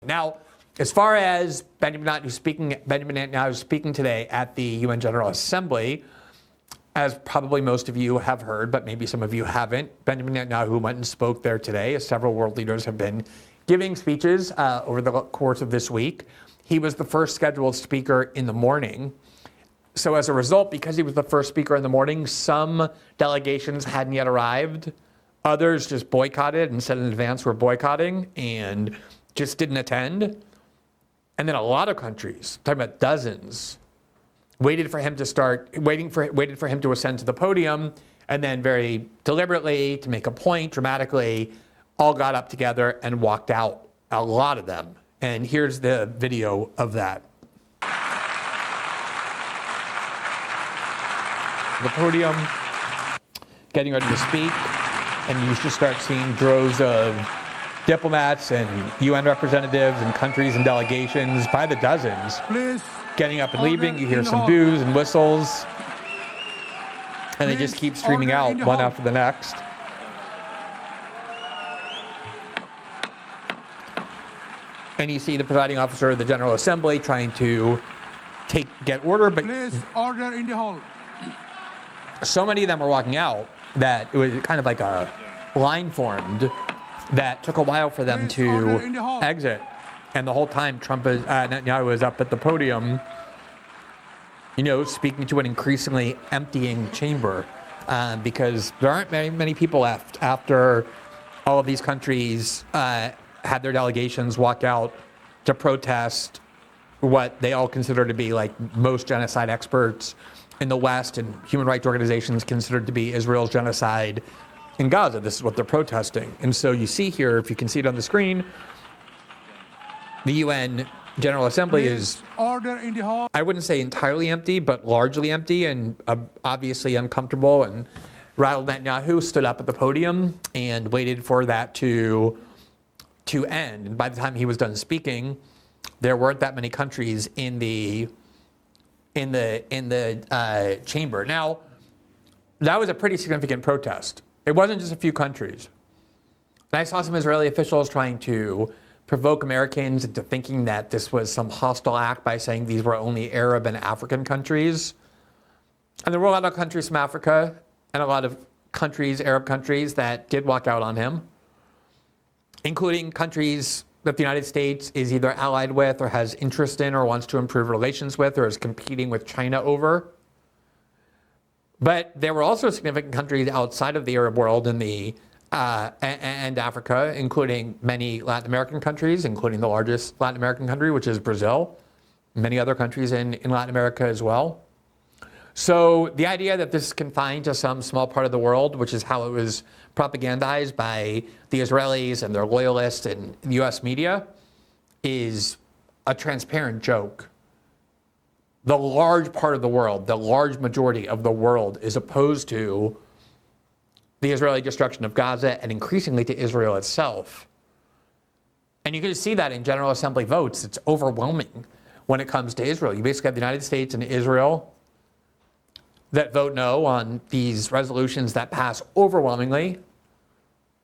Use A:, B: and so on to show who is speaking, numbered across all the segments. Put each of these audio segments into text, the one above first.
A: Now, as far as Benjamin Netanyahu speaking today at the UN General Assembly, as probably most of you have heard, but maybe some of you haven't, Benjamin Netanyahu went and spoke there today, as several world leaders have been giving speeches over the course of this week. He was the first scheduled speaker in the morning. So as a result, because he was the first speaker in the morning, some delegations hadn't yet arrived. Others just boycotted and said in advance we're boycotting and just didn't attend. And then a lot of countries, talking about dozens, waited for him to ascend to the podium, and then very deliberately, to make a point, dramatically, all got up together and walked out, a lot of them. And here's the video of that. The podium, getting ready to speak, and you just start seeing droves of diplomats and UN representatives and countries and delegations by the dozens getting up and leaving. You hear some boos and whistles, and they just keep streaming out one after the next. And you see the presiding officer of the General Assembly trying to get order, but
B: order in the hall.
A: So many of them were walking out that it was kind of like a line formed that took a while for them to exit. And the whole time Netanyahu was up at the podium, speaking to an increasingly emptying chamber, because there aren't many people left after all of these countries had their delegations walk out to protest what they all consider to be, like most genocide experts in the West and human rights organizations considered to be Israel's genocide in Gaza. This is what they're protesting. And so you see here, if you can see it on the screen, the UN General Assembly is,
B: order in the hall.
A: I wouldn't say entirely empty, but largely empty and obviously uncomfortable. And Raul Netanyahu stood up at the podium and waited for that to end. And by the time he was done speaking, there weren't that many countries in the chamber. Now, that was a pretty significant protest. It wasn't just a few countries. And I saw some Israeli officials trying to provoke Americans into thinking that this was some hostile act by saying these were only Arab and African countries. And there were a lot of countries from Africa and a lot of countries, Arab countries, that did walk out on him, including countries that the United States is either allied with or has interest in or wants to improve relations with or is competing with China over. But there were also significant countries outside of the Arab world and Africa, including many Latin American countries, including the largest Latin American country, which is Brazil, many other countries in Latin America as well. So the idea that this is confined to some small part of the world, which is how it was propagandized by the Israelis and their loyalists and US media, is a transparent joke. The large part of the world, the large majority of the world is opposed to the Israeli destruction of Gaza and increasingly to Israel itself. And you can see that in General Assembly votes. It's overwhelming when it comes to Israel. You basically have the United States and Israel that vote no on these resolutions that pass overwhelmingly.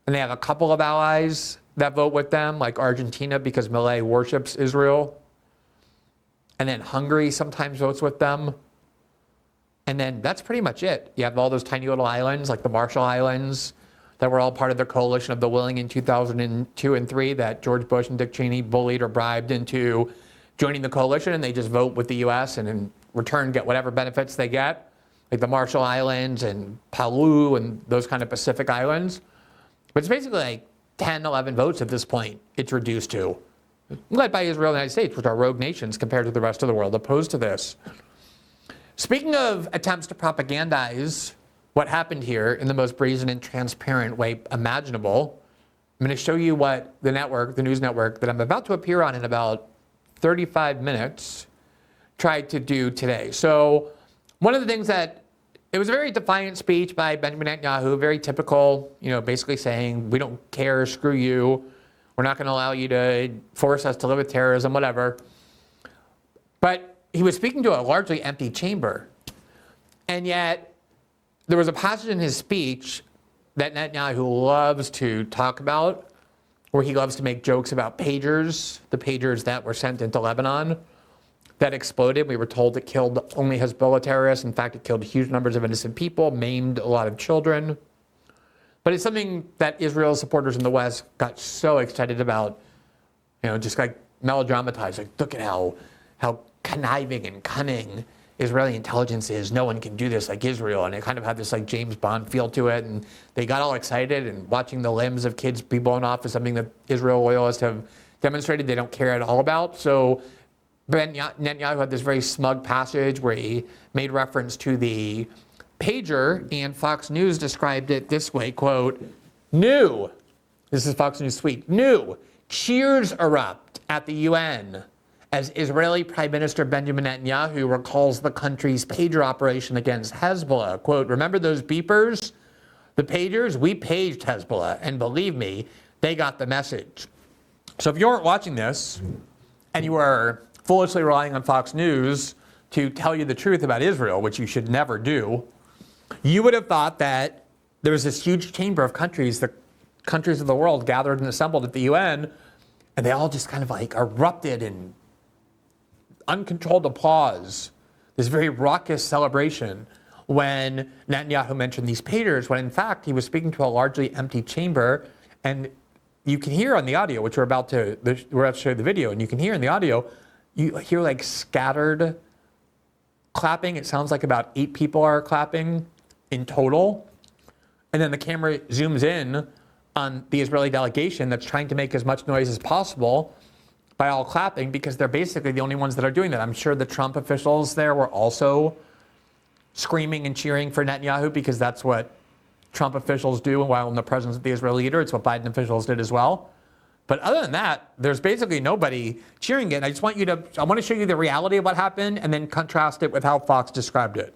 A: And they have a couple of allies that vote with them, like Argentina, because Milei worships Israel. And then Hungary sometimes votes with them. And then that's pretty much it. You have all those tiny little islands, like the Marshall Islands, that were all part of the coalition of the willing in 2002 and 3 that George Bush and Dick Cheney bullied or bribed into joining the coalition, and they just vote with the U.S. and in return get whatever benefits they get, like the Marshall Islands and Palau and those kind of Pacific islands. But it's basically like 10, 11 votes at this point it's reduced to, led by Israel and the United States, which are rogue nations compared to the rest of the world opposed to this. Speaking of attempts to propagandize what happened here in the most brazen and transparent way imaginable, I'm going to show you what the news network that I'm about to appear on in about 35 minutes, tried to do today. So one of the things it was a very defiant speech by Benjamin Netanyahu, very typical, basically saying, we don't care, screw you. We're not going to allow you to force us to live with terrorism, whatever. But he was speaking to a largely empty chamber. And yet, there was a passage in his speech that Netanyahu loves to talk about, where he loves to make jokes about pagers, the pagers that were sent into Lebanon that exploded. We were told it killed only Hezbollah terrorists. In fact, it killed huge numbers of innocent people, maimed a lot of children. But it's something that Israel supporters in the West got so excited about, just like melodramatized. Like, look at how conniving and cunning Israeli intelligence is. No one can do this like Israel. And it kind of had this like James Bond feel to it. And they got all excited, and watching the limbs of kids be blown off is something that Israel loyalists have demonstrated they don't care at all about. So Netanyahu had this very smug passage where he made reference to the pager, and Fox News described it this way, quote, "New," this is Fox News tweet, "New cheers erupt at the UN as Israeli Prime Minister Benjamin Netanyahu recalls the country's pager operation against Hezbollah. Quote, "Remember those beepers? The pagers? We paged Hezbollah, and believe me, they got the message." So if you aren't watching this and you are foolishly relying on Fox News to tell you the truth about Israel, which you should never do, you would have thought that there was this huge chamber of countries, the countries of the world gathered and assembled at the UN, and they all just kind of like erupted in uncontrolled applause, this very raucous celebration when Netanyahu mentioned these pagers, when in fact he was speaking to a largely empty chamber. And you can hear on the audio, which we're about to show you the video, and you can hear in the audio, you hear like scattered clapping. It sounds like about 8 people are clapping in total. And then the camera zooms in on the Israeli delegation that's trying to make as much noise as possible by all clapping, because they're basically the only ones that are doing that. I'm sure the Trump officials there were also screaming and cheering for Netanyahu, because that's what Trump officials do while in the presence of the Israeli leader. It's what Biden officials did as well. But other than that, there's basically nobody cheering it. I want to show you the reality of what happened and then contrast it with how Fox described it.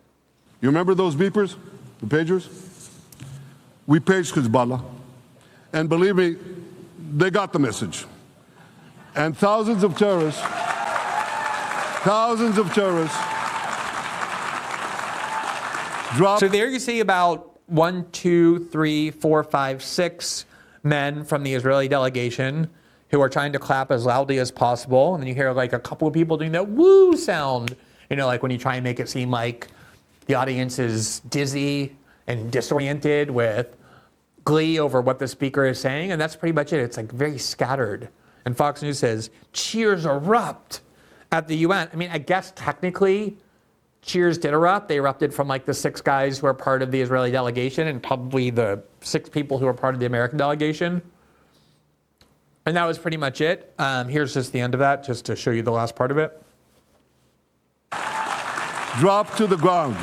C: You remember those beepers, the pagers? We paged Hezbollah. And believe me, they got the message. And thousands of terrorists dropped.
A: So there you see about 1, 2, 3, 4, 5, 6 men from the Israeli delegation who are trying to clap as loudly as possible. And then you hear like a couple of people doing that woo sound, like when you try and make it seem like the audience is dizzy and disoriented with glee over what the speaker is saying. And that's pretty much it. It's like very scattered. And Fox News says, cheers erupt at the UN. I mean, I guess technically cheers did erupt. They erupted from like the 6 guys who are part of the Israeli delegation and probably the 6 people who are part of the American delegation. And that was pretty much it. Here's just the end of that, just to show you the last part of it.
C: Drop to the ground.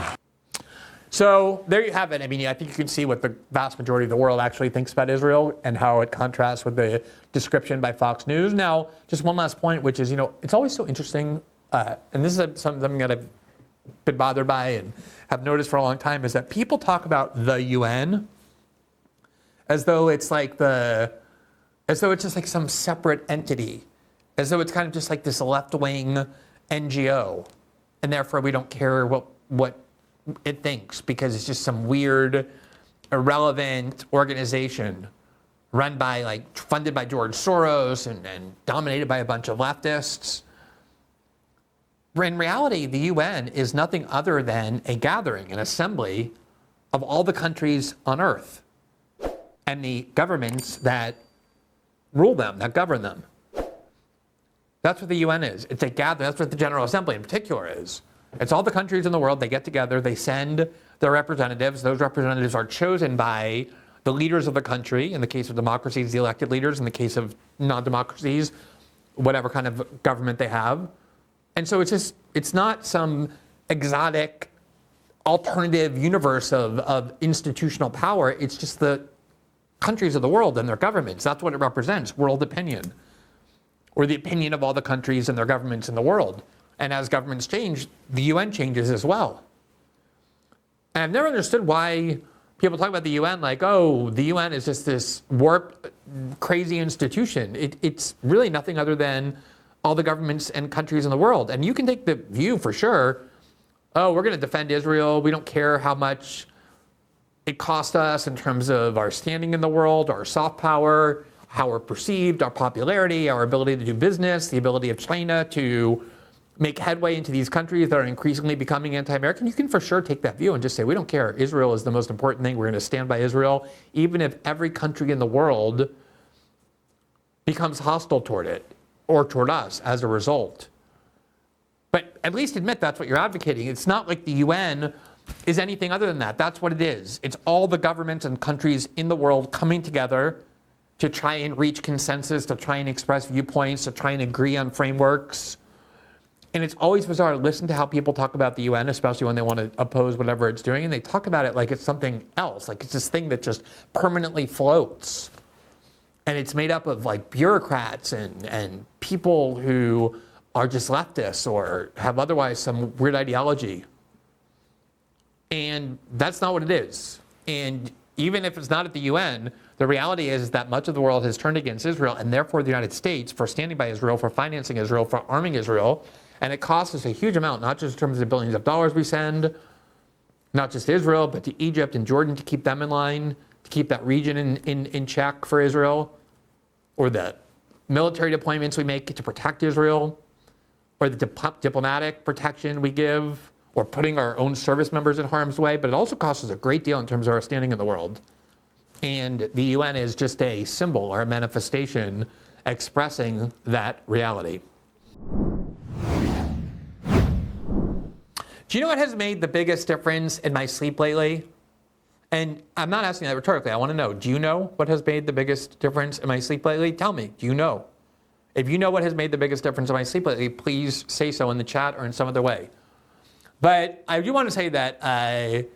A: So there you have it. I mean, I think you can see what the vast majority of the world actually thinks about Israel and how it contrasts with the description by Fox News. Now, just one last point, which is, it's always so interesting, and this is something that I've been bothered by and have noticed for a long time, is that people talk about the UN as though it's just like some separate entity, as though it's kind of just like this left-wing NGO, and therefore we don't care what it thinks, because it's just some weird, irrelevant organization run by, funded by George Soros and dominated by a bunch of leftists. In reality, the UN is nothing other than a gathering, an assembly of all the countries on Earth and the governments that rule them, that govern them. That's what the UN is. It's a gathering. That's what the General Assembly in particular is. It's all the countries in the world. They get together. They send their representatives. Those representatives are chosen by the leaders of the country. In the case of democracies, the elected leaders. In the case of non-democracies, whatever kind of government they have. And so it's not some exotic alternative universe of institutional power. It's just the countries of the world and their governments. That's what it represents, world opinion, or the opinion of all the countries and their governments in the world. And as governments change, the UN changes as well. And I've never understood why people talk about the UN like, oh, the UN is just this warped, crazy institution. It's really nothing other than all the governments and countries in the world. And you can take the view for sure, oh, we're going to defend Israel. We don't care how much it cost us in terms of our standing in the world, our soft power, how we're perceived, our popularity, our ability to do business, the ability of China to make headway into these countries that are increasingly becoming anti-American, you can for sure take that view and just say, we don't care. Israel is the most important thing. We're going to stand by Israel, even if every country in the world becomes hostile toward it or toward us as a result. But at least admit that's what you're advocating. It's not like the UN is anything other than that. That's what it is. It's all the governments and countries in the world coming together to try and reach consensus, to try and express viewpoints, to try and agree on frameworks. And it's always bizarre to listen to how people talk about the UN, especially when they want to oppose whatever it's doing, and they talk about it like it's something else, like it's this thing that just permanently floats. And it's made up of like bureaucrats and people who are just leftists or have otherwise some weird ideology. And that's not what it is. And even if it's not at the UN, the reality is that much of the world has turned against Israel, and therefore the United States, for standing by Israel, for financing Israel, for arming Israel. And it costs us a huge amount, not just in terms of billions of dollars we send, not just to Israel, but to Egypt and Jordan to keep them in line, to keep that region in check for Israel, or the military deployments we make to protect Israel, or the diplomatic protection we give, or putting our own service members in harm's way. But it also costs us a great deal in terms of our standing in the world. And the UN is just a symbol or a manifestation expressing that reality. Do you know what has made the biggest difference in my sleep lately? And I'm not asking that rhetorically. I want to know, do you know what has made the biggest difference in my sleep lately? Tell me, do you know? If you know what has made the biggest difference in my sleep lately, please say so in the chat or in some other way. But I do want to say that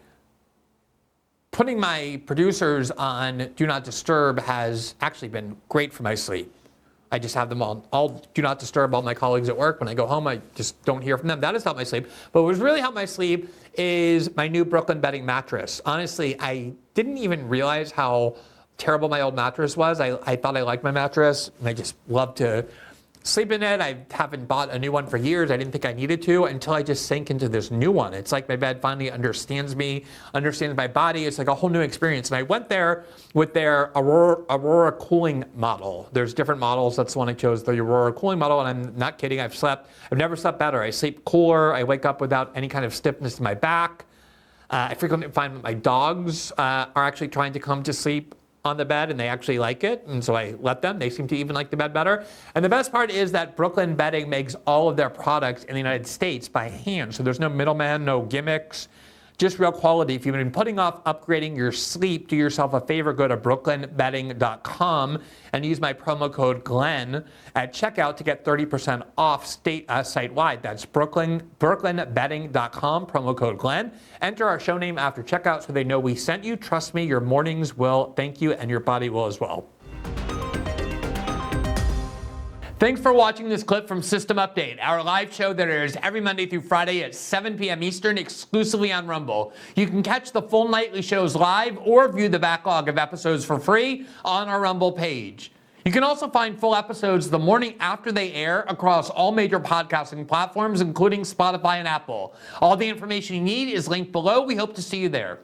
A: putting my producers on Do Not Disturb has actually been great for my sleep. I just have them all Do Not Disturb all my colleagues at work. When I go home, I just don't hear from them. That has helped my sleep. But what has really helped my sleep is my new Brooklyn bedding mattress. Honestly, I didn't even realize how terrible my old mattress was. I thought I liked my mattress, and I just love to sleep in it. I haven't bought a new one for years. I didn't think I needed to until I just sank into this new one. It's like my bed finally understands me, understands my body. It's like a whole new experience. And I went there with their Aurora cooling model. There's different models. That's the one I chose, the Aurora cooling model. And I'm not kidding. I've never slept better. I sleep cooler. I wake up without any kind of stiffness in my back. I frequently find that my dogs are actually trying to come to sleep on the bed, and they actually like it, and so I let them. They seem to even like the bed better. And the best part is that Brooklyn Bedding makes all of their products in the United States by hand, so there's no middleman, no gimmicks, just real quality. If you've been putting off upgrading your sleep, do yourself a favor, go to brooklynbedding.com and use my promo code Glenn at checkout to get 30% off site-wide. That's brooklynbedding.com, promo code Glenn. Enter our show name after checkout so they know we sent you. Trust me, your mornings will thank you, and your body will as well. Thanks for watching this clip from System Update, our live show that airs every Monday through Friday at 7 p.m. Eastern, exclusively on Rumble. You can catch the full nightly shows live or view the backlog of episodes for free on our Rumble page. You can also find full episodes the morning after they air across all major podcasting platforms, including Spotify and Apple. All the information you need is linked below. We hope to see you there.